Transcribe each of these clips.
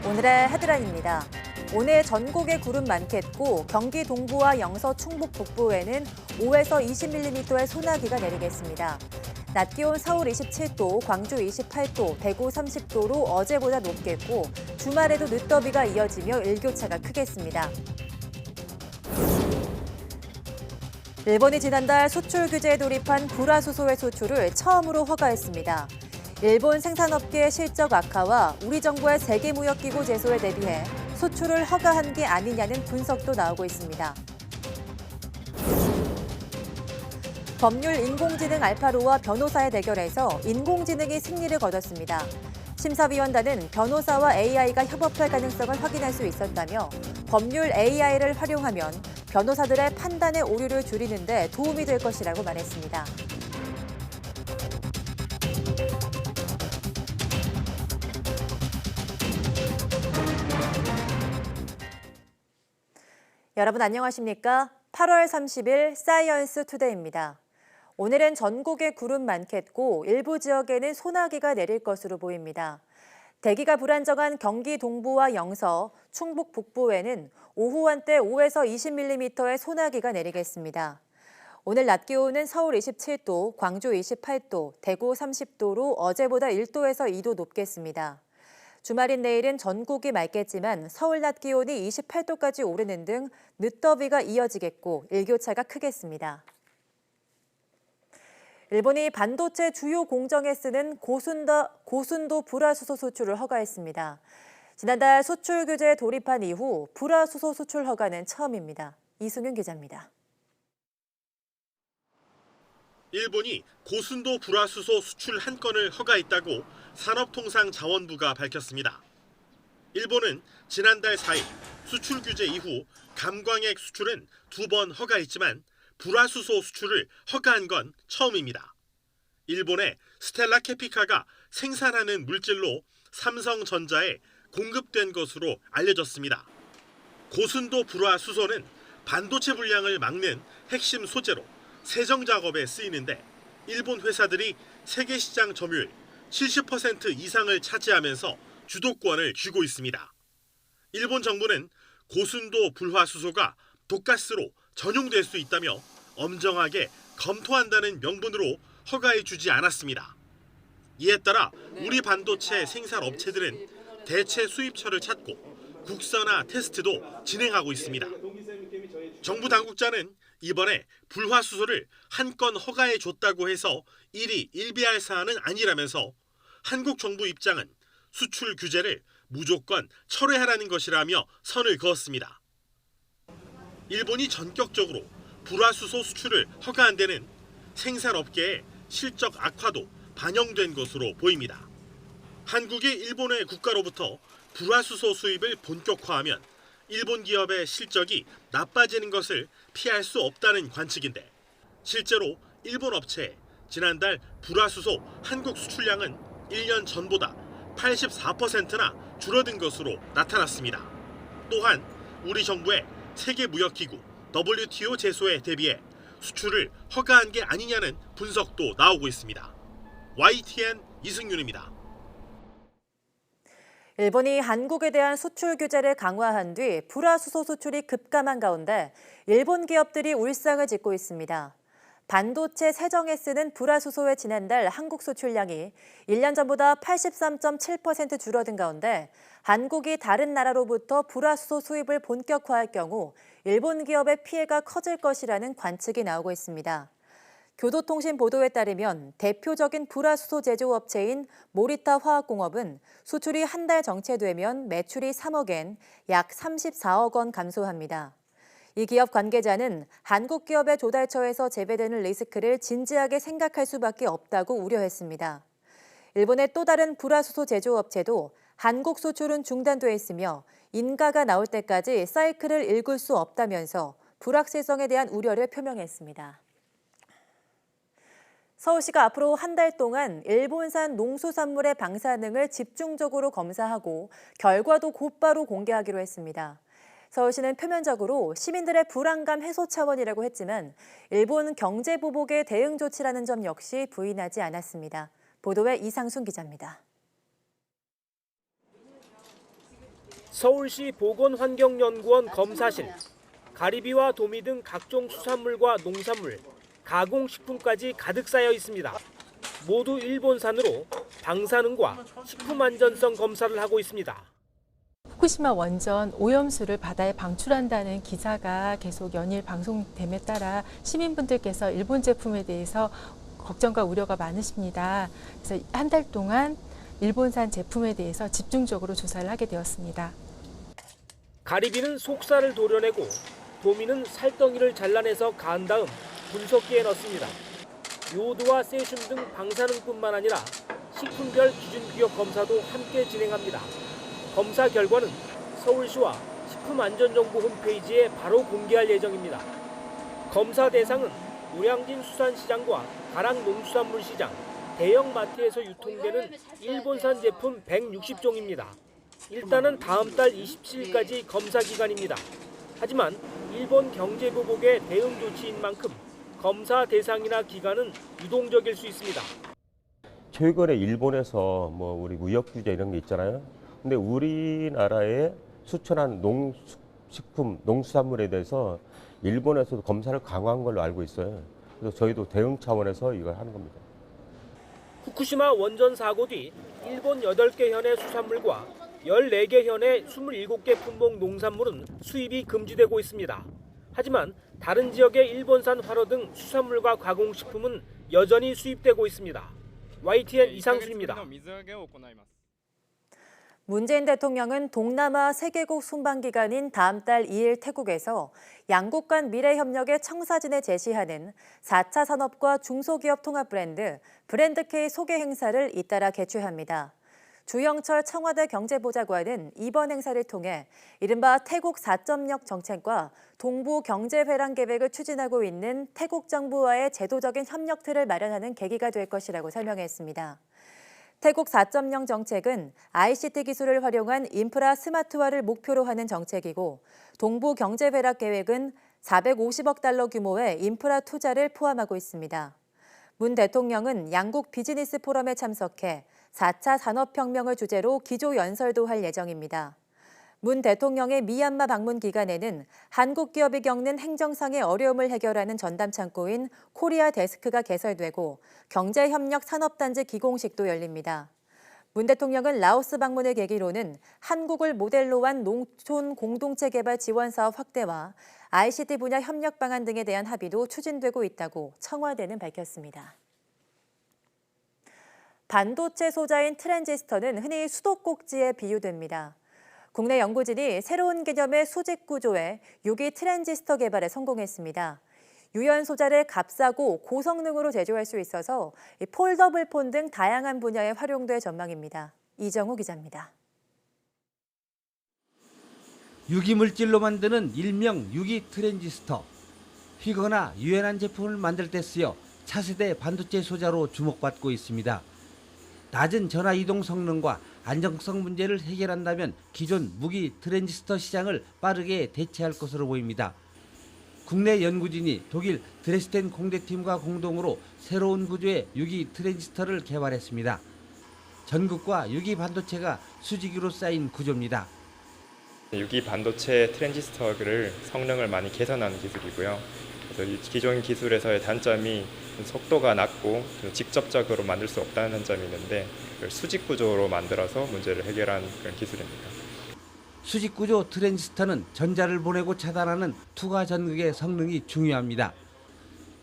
오늘의 헤드라인입니다. 오늘 전국에 구름 많겠고 경기 동부와 영서, 충북 북부에는 5에서 20mm의 소나기가 내리겠습니다. 낮 기온 서울 27도, 광주 28도, 대구 30도로 어제보다 높겠고 주말에도 늦더위가 이어지며 일교차가 크겠습니다. 일본이 지난달 수출 규제에 돌입한 불화수소의 수출을 처음으로 허가했습니다. 일본 생산업계의 실적 악화와 우리 정부의 세계무역기구 제소에 대비해 수출을 허가한 게 아니냐는 분석도 나오고 있습니다. 법률 인공지능 알파로와 변호사의 대결에서 인공지능이 승리를 거뒀습니다. 심사위원단은 변호사와 AI가 협업할 가능성을 확인할 수 있었다며 법률 AI를 활용하면 변호사들의 판단의 오류를 줄이는 데 도움이 될 것이라고 말했습니다. 여러분 안녕하십니까? 8월 30일 사이언스 투데이입니다. 오늘은 전국에 구름 많겠고 일부 지역에는 소나기가 내릴 것으로 보입니다. 대기가 불안정한 경기 동부와 영서, 충북 북부에는 오후 한때 5에서 20mm의 소나기가 내리겠습니다. 오늘 낮 기온은 서울 27도, 광주 28도, 대구 30도로 어제보다 1도에서 2도 높겠습니다. 주말인 내일은 전국이 맑겠지만 서울 낮 기온이 28도까지 오르는 등 늦더위가 이어지겠고 일교차가 크겠습니다. 일본이 반도체 주요 공정에 쓰는 고순도 불화수소 수출을 허가했습니다. 지난달 수출 규제에 돌입한 이후 불화수소 수출 허가는 처음입니다. 이승윤 기자입니다. 일본이 고순도 불화수소 수출 한 건을 허가했다고 산업통상자원부가 밝혔습니다. 일본은 지난달 4일 수출 규제 이후 감광액 수출은 2번 허가했지만 불화수소 수출을 허가한 건 처음입니다. 일본의 스텔라 캐피카가 생산하는 물질로 삼성전자에 공급된 것으로 알려졌습니다. 고순도 불화수소는 반도체 불량을 막는 핵심 소재로 세정 작업에 쓰이는데 일본 회사들이 세계 시장 점유율 70% 이상을 차지하면서 주도권을 쥐고 있습니다. 일본 정부는 고순도 불화수소가 독가스로 전용될 수 있다며 엄정하게 검토한다는 명분으로 허가해주지 않았습니다. 이에 따라 우리 반도체 생산 업체들은 대체 수입처를 찾고 국산화 테스트도 진행하고 있습니다. 정부 당국자는 이번에 불화수소를 한 건 허가해줬다고 해서 일이 일비할 사안은 아니라면서 한국 정부 입장은 수출 규제를 무조건 철회하라는 것이라며 선을 그었습니다. 일본이 전격적으로 불화수소 수출을 허가한 데는 생산업계의 실적 악화도 반영된 것으로 보입니다. 한국이 일본의 국가로부터 불화수소 수입을 본격화하면 일본 기업의 실적이 나빠지는 것을 피할 수 없다는 관측인데 실제로 일본 업체의 지난달 불화수소 한국 수출량은 1년 전보다 84%나 줄어든 것으로 나타났습니다. 또한 우리 정부의 세계무역기구 WTO 제소에 대비해 수출을 허가한 게 아니냐는 분석도 나오고 있습니다. YTN 이승윤입니다. 일본이 한국에 대한 수출 규제를 강화한 뒤 불화수소 수출이 급감한 가운데 일본 기업들이 울상을 짓고 있습니다. 반도체 세정에 쓰는 불화수소의 지난달 한국 수출량이 1년 전보다 83.7% 줄어든 가운데 한국이 다른 나라로부터 불화수소 수입을 본격화할 경우 일본 기업의 피해가 커질 것이라는 관측이 나오고 있습니다. 교도통신 보도에 따르면 대표적인 불화수소 제조업체인 모리타 화학공업은 수출이 한 달 정체되면 매출이 3억엔, 약 34억 원 감소합니다. 이 기업 관계자는 한국 기업의 조달처에서 재배되는 리스크를 진지하게 생각할 수밖에 없다고 우려했습니다. 일본의 또 다른 불화수소 제조업체도 한국 수출은 중단돼 있으며 인가가 나올 때까지 사이클을 읽을 수 없다면서 불확실성에 대한 우려를 표명했습니다. 서울시가 앞으로 한 달 동안 일본산 농수산물의 방사능을 집중적으로 검사하고 결과도 곧바로 공개하기로 했습니다. 서울시는 표면적으로 시민들의 불안감 해소 차원이라고 했지만 일본 경제 보복의 대응 조치라는 점 역시 부인하지 않았습니다. 보도에 이상순 기자입니다. 서울시 보건환경연구원 검사실, 가리비와 도미 등 각종 수산물과 농산물, 가공식품까지 가득 쌓여 있습니다. 모두 일본산으로 방사능과 식품 안전성 검사를 하고 있습니다. 후쿠시마 원전 오염수를 바다에 방출한다는 기사가 계속 연일 방송됨에 따라 시민분들께서 일본 제품에 대해서 걱정과 우려가 많으십니다. 그래서 한 달 동안 일본산 제품에 대해서 집중적으로 조사를 하게 되었습니다. 가리비는 속살을 도려내고 도미는 살덩이를 잘라내서 가은 다음 분석기에 넣습니다. 요오드와 세슘 등 방사능뿐만 아니라 식품별 기준규격 검사도 함께 진행합니다. 검사 결과는 서울시와 식품안전정보 홈페이지에 바로 공개할 예정입니다. 검사 대상은 노량진 수산시장과 가락 농수산물시장, 대형 마트에서 유통되는 일본산 제품 160종입니다. 일단은 다음 달 27일까지 검사 기간입니다. 하지만 일본 경제보복의 대응 조치인 만큼 검사 대상이나 기간은 유동적일 수 있습니다. 최근에 일본에서 우리 무역 규제 이런 게 있잖아요. 근데 우리나라에 수출한 농식품, 농수산물에 대해서 일본에서도 검사를 강화한 걸로 알고 있어요. 그래서 저희도 대응 차원에서 이걸 하는 겁니다. 후쿠시마 원전 사고 뒤 일본 8개 현의 수산물과 14개 현의 27개 품목 농산물은 수입이 금지되고 있습니다. 하지만 다른 지역의 일본산 활어 등 수산물과 가공식품은 여전히 수입되고 있습니다. YTN 이상순입니다. 문재인 대통령은 동남아 3개국 순방 기간인 다음 달 2일 태국에서 양국 간 미래 협력의 청사진에 제시하는 4차 산업과 중소기업 통합 브랜드K 소개 행사를 잇따라 개최합니다. 주영철 청와대 경제보좌관은 이번 행사를 통해 이른바 태국 4.0 정책과 동부 경제회랑 계획을 추진하고 있는 태국 정부와의 제도적인 협력 틀을 마련하는 계기가 될 것이라고 설명했습니다. 태국 4.0 정책은 ICT 기술을 활용한 인프라 스마트화를 목표로 하는 정책이고 동부 경제회락 계획은 450억 달러 규모의 인프라 투자를 포함하고 있습니다. 문 대통령은 양국 비즈니스 포럼에 참석해 4차 산업혁명을 주제로 기조연설도 할 예정입니다. 문 대통령의 미얀마 방문 기간에는 한국 기업이 겪는 행정상의 어려움을 해결하는 전담 창구인 코리아 데스크가 개설되고 경제협력 산업단지 기공식도 열립니다. 문 대통령은 라오스 방문을 계기로는 한국을 모델로 한 농촌 공동체 개발 지원 사업 확대와 ICT 분야 협력 방안 등에 대한 합의도 추진되고 있다고 청와대는 밝혔습니다. 반도체 소자인 트랜지스터는 흔히 수도꼭지에 비유됩니다. 국내 연구진이 새로운 개념의 수직 구조의 유기 트랜지스터 개발에 성공했습니다. 유연 소자를 값싸고 고성능으로 제조할 수 있어서 폴더블 폰 등 다양한 분야에 활용될 전망입니다. 이정우 기자입니다. 유기물질로 만드는 일명 유기 트랜지스터. 휘거나 유연한 제품을 만들 때 쓰여 차세대 반도체 소자로 주목받고 있습니다. 낮은 전화 이동 성능과 안정성 문제를 해결한다면 기존 무기 트랜지스터 시장을 빠르게 대체할 것으로 보입니다. 국내 연구진이 독일 드레스덴 공대팀과 공동으로 새로운 구조의 유기 트랜지스터를 개발했습니다. 전극과 유기 반도체가 수직으로 쌓인 구조입니다. 유기 반도체 트랜지스터를 성능을 많이 개선하는 기술이고요. 그래서 이 기존 기술에서의 단점이 속도가 낮고 직접적으로 만들 수 없다는 단점이 있는데 수직 구조로 만들어서 문제를 해결한 그런 기술입니다. 수직 구조 트랜지스터는 전자를 보내고 차단하는 투과 전극의 성능이 중요합니다.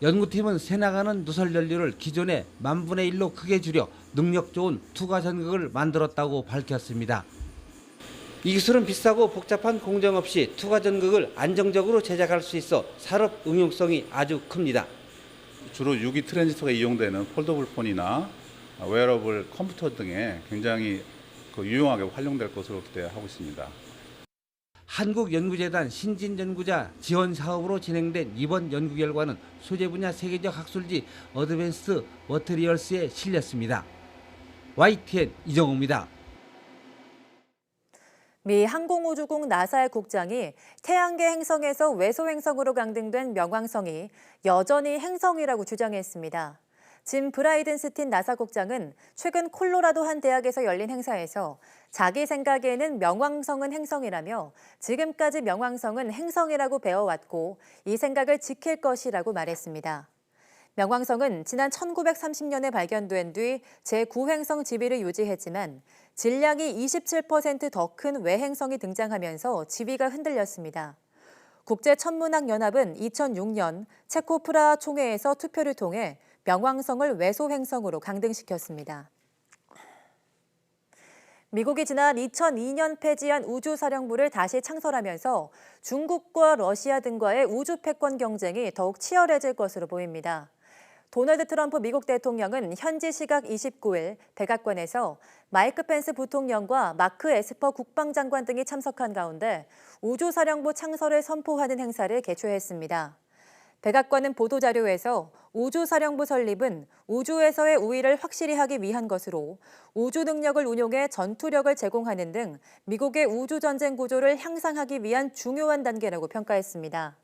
연구팀은 새나가는 누설 연료를 기존의 10,000분의 1로 크게 줄여 능력 좋은 투과 전극을 만들었다고 밝혔습니다. 이 기술은 비싸고 복잡한 공정 없이 투과 전극을 안정적으로 제작할 수 있어 산업 응용성이 아주 큽니다. 주로 유기 트랜지스터가 이용되는 폴더블 폰이나 웨어러블 컴퓨터 등에 굉장히 유용하게 활용될 것으로 기대하고 있습니다. 한국연구재단 신진연구자 지원 사업으로 진행된 이번 연구 결과는 소재 분야 세계적 학술지 어드밴스드 머티리얼스에 실렸습니다. YTN 이정우입니다. 미 항공우주국 나사의 국장이 태양계 행성에서 외소 행성으로 강등된 명왕성이 여전히 행성이라고 주장했습니다. 짐 브라이든스틴 나사국장은 최근 콜로라도 한 대학에서 열린 행사에서 자기 생각에는 명왕성은 행성이라며 지금까지 명왕성은 행성이라고 배워왔고 이 생각을 지킬 것이라고 말했습니다. 명왕성은 지난 1930년에 발견된 뒤 제9행성 지위를 유지했지만 질량이 27% 더 큰 외행성이 등장하면서 지위가 흔들렸습니다. 국제천문학연합은 2006년 체코 프라하 총회에서 투표를 통해 명왕성을 외소행성으로 강등시켰습니다. 미국이 지난 2002년 폐지한 우주사령부를 다시 창설하면서 중국과 러시아 등과의 우주 패권 경쟁이 더욱 치열해질 것으로 보입니다. 도널드 트럼프 미국 대통령은 현지 시각 29일 백악관에서 마이크 펜스 부통령과 마크 에스퍼 국방장관 등이 참석한 가운데 우주사령부 창설을 선포하는 행사를 개최했습니다. 백악관은 보도자료에서 우주사령부 설립은 우주에서의 우위를 확실히 하기 위한 것으로 우주 능력을 운용해 전투력을 제공하는 등 미국의 우주전쟁 구조를 향상하기 위한 중요한 단계라고 평가했습니다.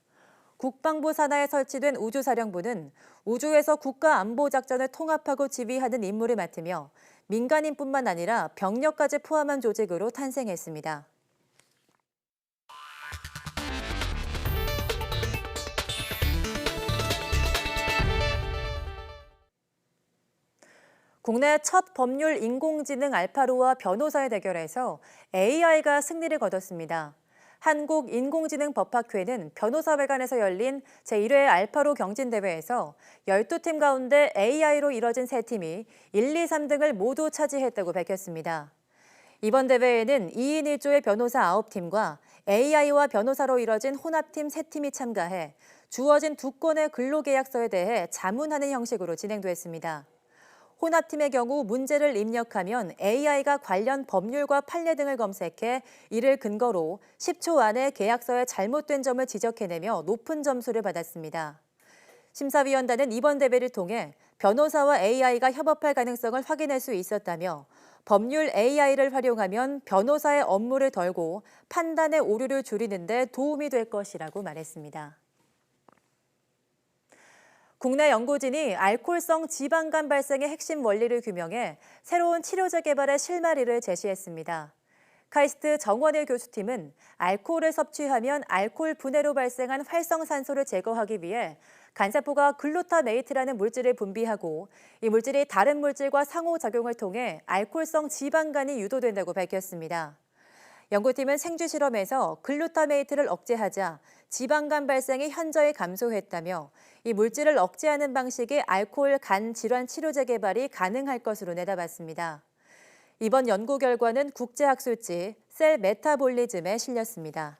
국방부 산하에 설치된 우주사령부는 우주에서 국가안보작전을 통합하고 지휘하는 임무를 맡으며 민간인뿐만 아니라 병력까지 포함한 조직으로 탄생했습니다. 국내 첫 법률 인공지능 알파로와 변호사의 대결에서 AI가 승리를 거뒀습니다. 한국인공지능법학회는 변호사회관에서 열린 제1회 알파로 경진대회에서 12팀 가운데 AI로 이뤄진 3팀이 1, 2, 3등을 모두 차지했다고 밝혔습니다. 이번 대회에는 2인 1조의 변호사 9팀과 AI와 변호사로 이뤄진 혼합팀 3팀이 참가해 주어진 2건의 근로계약서에 대해 자문하는 형식으로 진행됐습니다. 혼합팀의 경우 문제를 입력하면 AI가 관련 법률과 판례 등을 검색해 이를 근거로 10초 안에 계약서에 잘못된 점을 지적해내며 높은 점수를 받았습니다. 심사위원단은 이번 대회를 통해 변호사와 AI가 협업할 가능성을 확인할 수 있었다며 법률 AI를 활용하면 변호사의 업무를 덜고 판단의 오류를 줄이는 데 도움이 될 것이라고 말했습니다. 국내 연구진이 알코올성 지방간 발생의 핵심 원리를 규명해 새로운 치료제 개발의 실마리를 제시했습니다. 카이스트 정원일 교수팀은 알코올을 섭취하면 알코올 분해로 발생한 활성산소를 제거하기 위해 간세포가 글루타메이트라는 물질을 분비하고 이 물질이 다른 물질과 상호작용을 통해 알코올성 지방간이 유도된다고 밝혔습니다. 연구팀은 생쥐 실험에서 글루타메이트를 억제하자 지방간 발생이 현저히 감소했다며 이 물질을 억제하는 방식의 알코올 간 질환 치료제 개발이 가능할 것으로 내다봤습니다. 이번 연구 결과는 국제학술지 셀 메타볼리즘에 실렸습니다.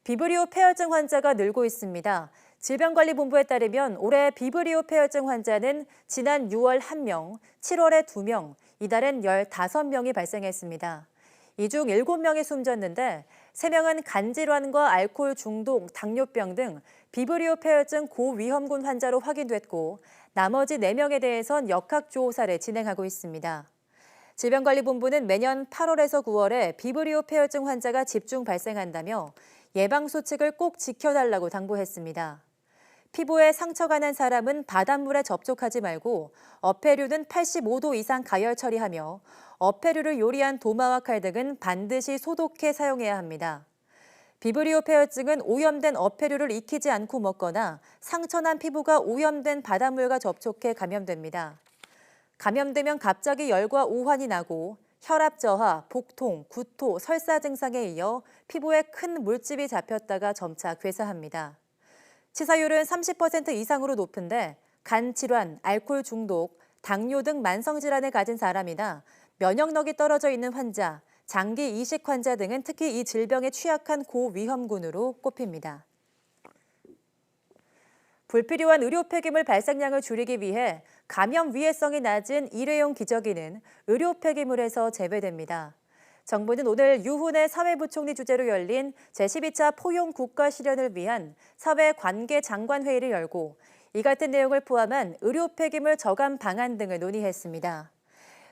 비브리오 폐혈증 환자가 늘고 있습니다. 질병관리본부에 따르면 올해 비브리오 폐혈증 환자는 지난 6월 1명, 7월에 2명, 이달엔 15명이 발생했습니다. 이 중 7명이 숨졌는데 3명은 간질환과 알코올 중독, 당뇨병 등 비브리오 폐혈증 고위험군 환자로 확인됐고 나머지 4명에 대해선 역학조사를 진행하고 있습니다. 질병관리본부는 매년 8월에서 9월에 비브리오 폐혈증 환자가 집중 발생한다며 예방수칙을 꼭 지켜달라고 당부했습니다. 피부에 상처가 난 사람은 바닷물에 접촉하지 말고 어패류는 85도 이상 가열 처리하며 어패류를 요리한 도마와 칼 등은 반드시 소독해 사용해야 합니다. 비브리오 폐혈증은 오염된 어패류를 익히지 않고 먹거나 상처난 피부가 오염된 바닷물과 접촉해 감염됩니다. 감염되면 갑자기 열과 오한이 나고 혈압 저하, 복통, 구토, 설사 증상에 이어 피부에 큰 물집이 잡혔다가 점차 괴사합니다. 치사율은 30% 이상으로 높은데 간 질환, 알코올 중독, 당뇨 등 만성질환을 가진 사람이나 면역력이 떨어져 있는 환자, 장기 이식 환자 등은 특히 이 질병에 취약한 고위험군으로 꼽힙니다. 불필요한 의료 폐기물 발생량을 줄이기 위해 감염 위해성이 낮은 일회용 기저귀는 의료 폐기물에서 제외됩니다. 정부는 오늘 유훈의 사회부총리 주재로 열린 제12차 포용 국가 실현을 위한 사회관계장관회의를 열고 이 같은 내용을 포함한 의료 폐기물 저감 방안 등을 논의했습니다.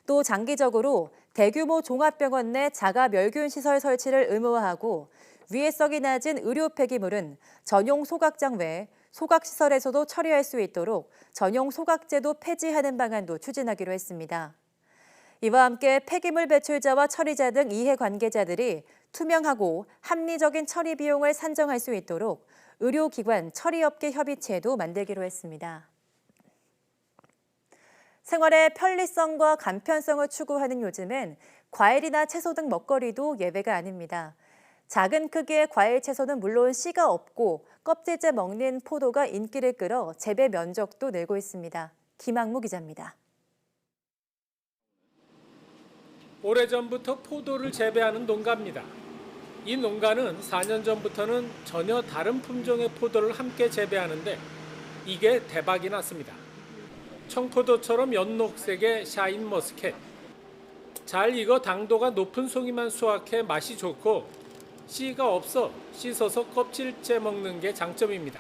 또 장기적으로 대규모 종합병원 내 자가 멸균 시설 설치를 의무화하고 위해성이 낮은 의료 폐기물은 전용 소각장 외 소각시설에서도 처리할 수 있도록 전용 소각제도 폐지하는 방안도 추진하기로 했습니다. 이와 함께 폐기물 배출자와 처리자 등 이해관계자들이 투명하고 합리적인 처리 비용을 산정할 수 있도록 의료기관 처리업계 협의체도 만들기로 했습니다. 생활의 편리성과 간편성을 추구하는 요즘엔 과일이나 채소 등 먹거리도 예외가 아닙니다. 작은 크기의 과일, 채소는 물론 씨가 없고 껍질째 먹는 포도가 인기를 끌어 재배 면적도 늘고 있습니다. 김학무 기자입니다. 오래전부터 포도를 재배하는 농가입니다. 이 농가는 4년 전부터는 전혀 다른 품종의 포도를 함께 재배하는데 이게 대박이 났습니다. 청포도처럼 연녹색의 샤인머스켓. 잘 익어 당도가 높은 송이만 수확해 맛이 좋고 씨가 없어 씻어서 껍질째 먹는 게 장점입니다.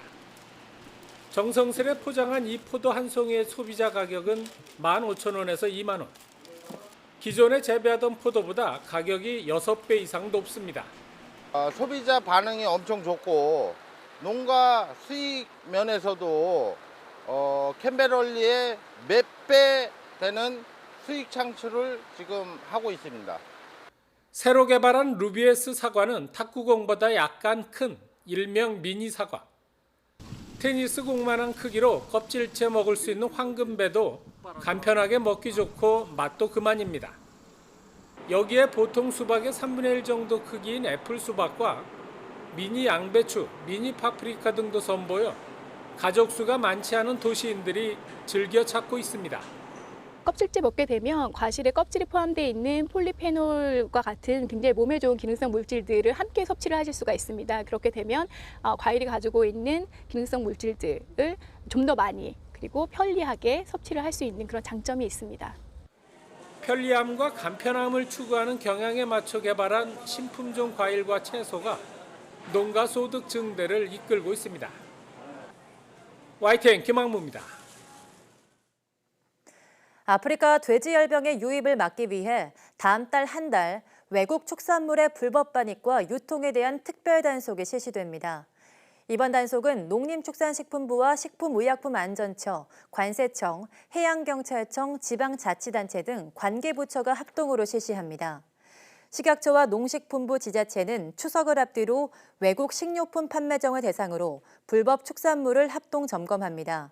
정성스레 포장한 이 포도 한 송이의 소비자 가격은 15,000원에서 2만 원. 기존에 재배하던 포도보다 가격이 6배 이상 높습니다. 소비자 반응이 엄청 좋고 농가 수익 면에서도 캔베럴리의 몇 배 되는 수익 창출을 지금 하고 있습니다. 새로 개발한 루비에스 사과는 탁구공보다 약간 큰 일명 미니 사과. 테니스 공만한 크기로 껍질째 먹을 수 있는 황금배도 간편하게 먹기 좋고 맛도 그만입니다. 여기에 보통 수박의 3분의 1 정도 크기인 애플 수박과 미니 양배추, 미니 파프리카 등도 선보여 가족 수가 많지 않은 도시인들이 즐겨 찾고 있습니다. 껍질째 먹게 되면 과실에 껍질이 포함되어 있는 폴리페놀과 같은 굉장히 몸에 좋은 기능성 물질들을 함께 섭취를 하실 수가 있습니다. 그렇게 되면 과일이 가지고 있는 기능성 물질들을 좀 더 많이 그리고 편리하게 섭취를 할 수 있는 그런 장점이 있습니다. 편리함과 간편함을 추구하는 경향에 맞춰 개발한 신품종 과일과 채소가 농가 소득 증대를 이끌고 있습니다. YTN 김학무입니다. 아프리카 돼지열병의 유입을 막기 위해 다음 달 한 달 외국 축산물의 불법 반입과 유통에 대한 특별 단속이 실시됩니다. 이번 단속은 농림축산식품부와 식품의약품안전처, 관세청, 해양경찰청, 지방자치단체 등 관계부처가 합동으로 실시합니다. 식약처와 농식품부 지자체는 추석을 앞두고 외국 식료품 판매점을 대상으로 불법 축산물을 합동 점검합니다.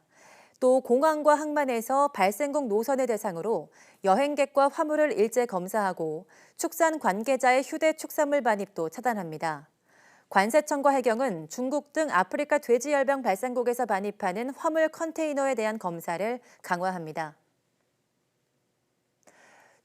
또 공항과 항만에서 발생국 노선을 대상으로 여행객과 화물을 일제 검사하고 축산 관계자의 휴대 축산물 반입도 차단합니다. 관세청과 해경은 중국 등 아프리카 돼지열병 발생국에서 반입하는 화물 컨테이너에 대한 검사를 강화합니다.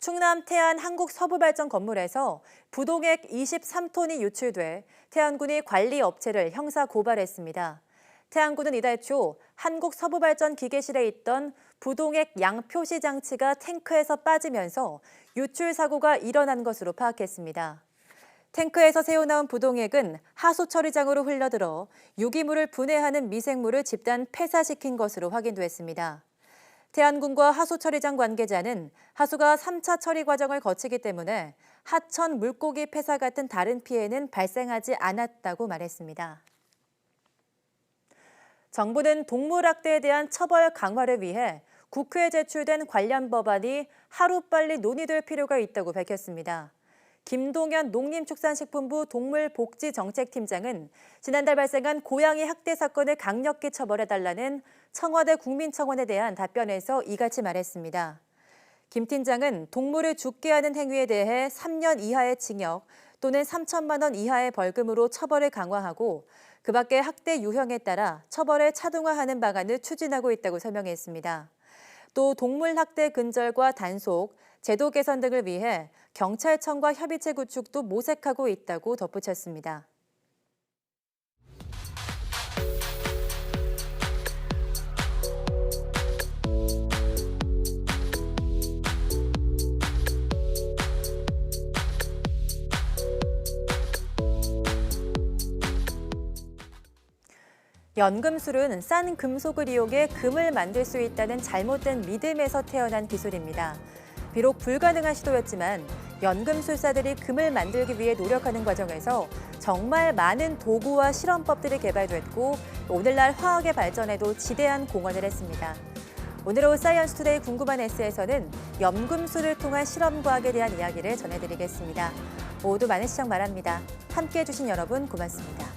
충남 태안 한국서부발전 건물에서 부동액 23톤이 유출돼 태안군이 관리업체를 형사 고발했습니다. 태안군은 이달 초 한국서부발전 기계실에 있던 부동액 양표시 장치가 탱크에서 빠지면서 유출 사고가 일어난 것으로 파악했습니다. 탱크에서 새어나온 부동액은 하수 처리장으로 흘러들어 유기물을 분해하는 미생물을 집단 폐사시킨 것으로 확인됐습니다. 태안군과 하수 처리장 관계자는 하수가 3차 처리 과정을 거치기 때문에 하천 물고기 폐사 같은 다른 피해는 발생하지 않았다고 말했습니다. 정부는 동물학대에 대한 처벌 강화를 위해 국회에 제출된 관련 법안이 하루빨리 논의될 필요가 있다고 밝혔습니다. 김동연 농림축산식품부 동물복지정책팀장은 지난달 발생한 고양이 학대 사건을 강력히 처벌해달라는 청와대 국민청원에 대한 답변에서 이같이 말했습니다. 김 팀장은 동물을 죽게 하는 행위에 대해 3년 이하의 징역 또는 3천만 원 이하의 벌금으로 처벌을 강화하고 그 밖에 학대 유형에 따라 처벌을 차등화하는 방안을 추진하고 있다고 설명했습니다. 또 동물 학대 근절과 단속, 제도 개선 등을 위해 경찰청과 협의체 구축도 모색하고 있다고 덧붙였습니다. 연금술은 싼 금속을 이용해 금을 만들 수 있다는 잘못된 믿음에서 태어난 기술입니다. 비록 불가능한 시도였지만 연금술사들이 금을 만들기 위해 노력하는 과정에서 정말 많은 도구와 실험법들이 개발됐고 오늘날 화학의 발전에도 지대한 공헌을 했습니다. 오늘 오후 사이언스 투데이 궁금한 S에서는 염금술을 통한 실험과학에 대한 이야기를 전해드리겠습니다. 모두 많은 시청 바랍니다. 함께해 주신 여러분 고맙습니다.